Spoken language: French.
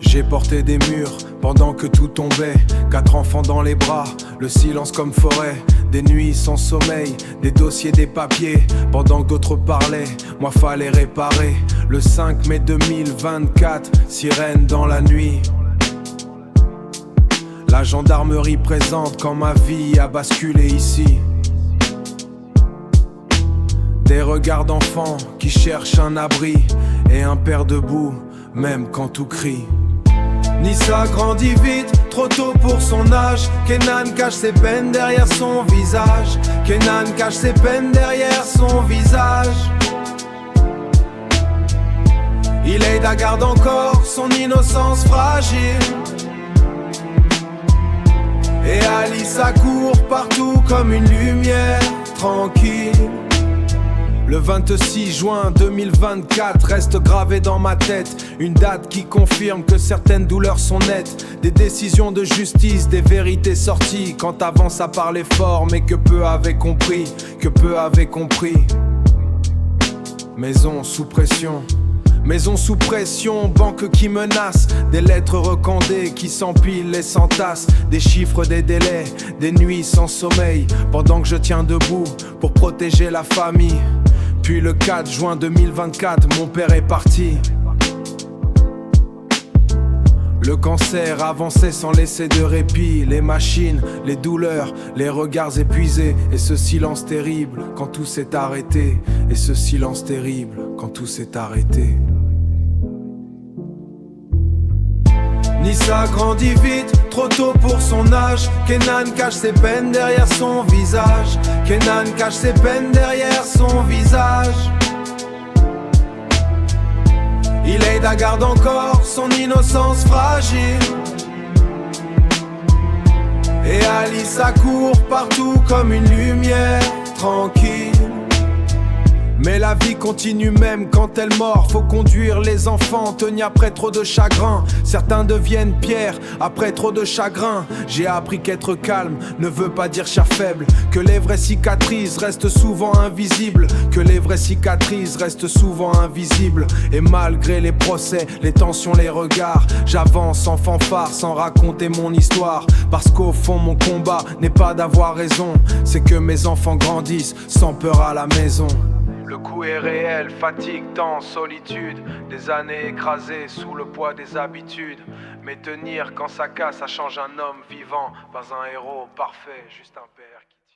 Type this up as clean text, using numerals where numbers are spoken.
J'ai porté des murs pendant que tout tombait. 4 enfants dans les bras, le silence comme forêt. Des nuits sans sommeil, des dossiers, des papiers. Pendant que d'autres parlaient, moi fallait réparer. Le 5 mai 2024, sirène dans la nuit. La gendarmerie présente quand ma vie a basculé ici. Des regards d'enfants qui cherchent un abri. Et un père debout, même quand tout crie. Nissa grandit vite, trop tôt pour son âge. Kenan cache ses peines derrière son visage. Kenan cache ses peines derrière son visage. Ileida garde encore son innocence fragile. Et Alice accourt partout comme une lumière tranquille. Le 26 juin 2024 reste gravé dans ma tête. Une date qui confirme que certaines douleurs sont nettes. Des décisions de justice, des vérités sorties. Quand avant ça parlait fort mais que peu avaient compris. Que peu avaient compris. Maison sous pression. Maison sous pression, banque qui menace. Des lettres recandées qui s'empilent et s'entassent. Des chiffres, des délais, des nuits sans sommeil. Pendant que je tiens debout pour protéger la famille. Puis le 4 juin 2024, mon père est parti. Le cancer avançait sans laisser de répit. Les machines, les douleurs, les regards épuisés. Et ce silence terrible quand tout s'est arrêté. Et ce silence terrible quand tout s'est arrêté. Nissa grandit vite, trop tôt pour son âge. Kenan cache ses peines derrière son visage. Kenan cache ses peines derrière son visage. Ileida garde encore son innocence fragile. Et Alice accourt partout comme une lumière tranquille. Mais la vie continue même quand elle mord. Faut conduire les enfants, tenir après trop de chagrin. Certains deviennent pierres après trop de chagrin. J'ai appris qu'être calme ne veut pas dire chair faible. Que les vraies cicatrices restent souvent invisibles. Que les vraies cicatrices restent souvent invisibles. Et malgré les procès, les tensions, les regards, j'avance sans fanfare, sans raconter mon histoire. Parce qu'au fond mon combat n'est pas d'avoir raison. C'est que mes enfants grandissent sans peur à la maison. Le coup est réel, fatigue, temps, solitude. Des années écrasées sous le poids des habitudes. Mais tenir quand ça casse, ça change un homme vivant. Pas un héros parfait, juste un père qui...